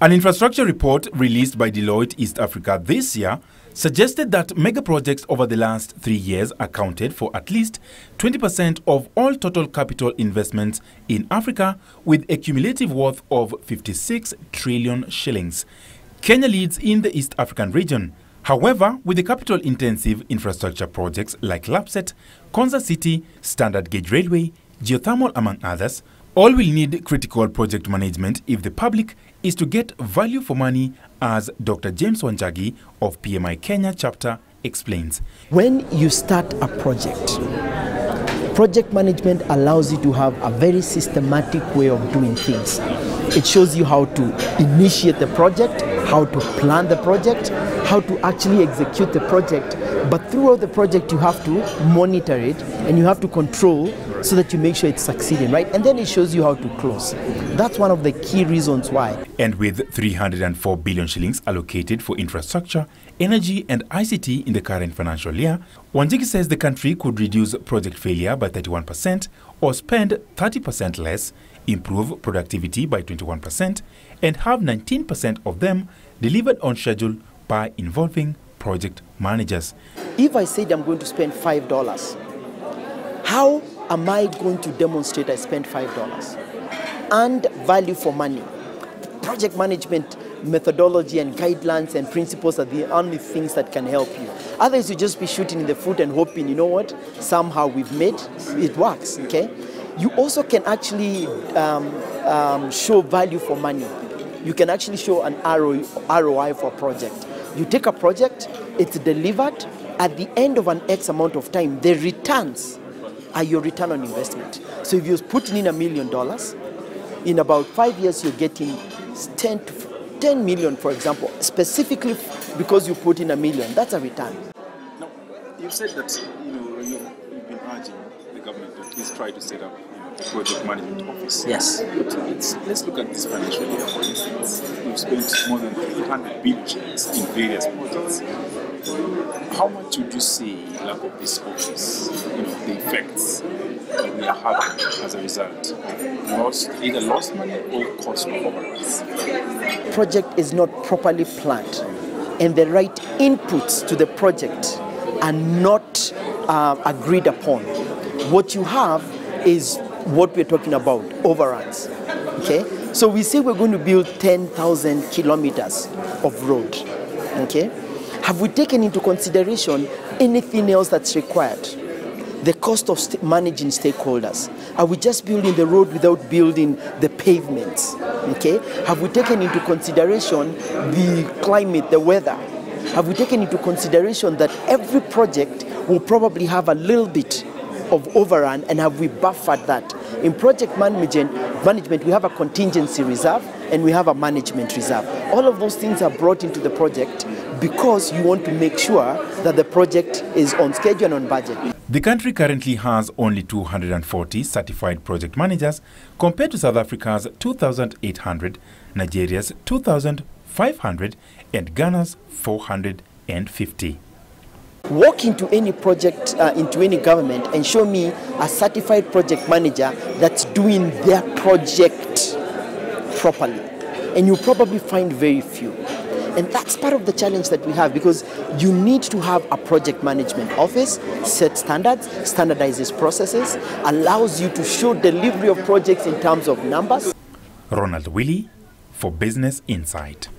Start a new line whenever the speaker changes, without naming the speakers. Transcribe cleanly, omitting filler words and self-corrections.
An infrastructure report released by Deloitte East Africa this year suggested that mega projects over the last 3 years accounted for at least 20% of all total capital investments in Africa, with a cumulative worth of 56 trillion shillings. Kenya leads in the East African region. However, with the capital-intensive infrastructure projects like LAPSSET, Konza City, Standard Gauge Railway, geothermal among others, all will need critical project management if the public is to get value for money, as Dr. James Wanjagi of PMI Kenya chapter explains.
When you start a project management allows you to have a very systematic way of doing things. It shows you how to initiate the project, how to plan the project, how to actually execute the project. But throughout the project, you have to monitor it and you have to control so that you make sure it's succeeding, right? And then it shows you how to close. That's one of the key reasons why.
And with 304 billion shillings allocated for infrastructure, energy and ICT in the current financial year, Wanjigi says the country could reduce project failure by 31% or spend 30% less, improve productivity by 21% and have 19% of them delivered on schedule by involving project managers.
If I said I'm going to spend $5, how am I going to demonstrate I spent $5? And value for money. Project management methodology and guidelines and principles are the only things that can help you. Otherwise, you just be shooting in the foot and hoping, you know what, somehow we've made it works, okay? You also can actually show value for money. You can actually show an ROI for a project. You take a project, it's delivered, at the end of an X amount of time, the returns are your return on investment. So if you're putting in $1 million, in about 5 years you're getting 10 million, for example, specifically because you put in $1 million. That's a return.
Now, you've said that you've been urging the government to at least try to set up a project management office.
Yes.
But let's look at this financial year, for instance. We've spent more than 300 billion in various projects. How much would you say lack of this office, the effects that we are having as a result? Either lost money or cost overruns.
Project is not properly planned and the right inputs to the project are not agreed upon. What you have is what we're talking about, overruns. Okay? So we say we're going to build 10,000 kilometers of road. Okay? Have we taken into consideration anything else that's required? The cost of managing stakeholders. Are we just building the road without building the pavements? Okay? Have we taken into consideration the climate, the weather? Have we taken into consideration that every project will probably have a little bit of overrun, and have we buffered that? In project management, we have a contingency reserve and we have a management reserve. All of those things are brought into the project because you want to make sure that the project is on schedule and on budget.
The country currently has only 240 certified project managers compared to South Africa's 2,800, Nigeria's 2,500 and Ghana's 450.
Walk into any project, into any government and show me a certified project manager that's doing their project properly. And you'll probably find very few. And that's part of the challenge that we have, because you need to have a project management office, set standards, standardizes processes, allows you to show delivery of projects in terms of numbers.
Ronald Willie for Business Insight.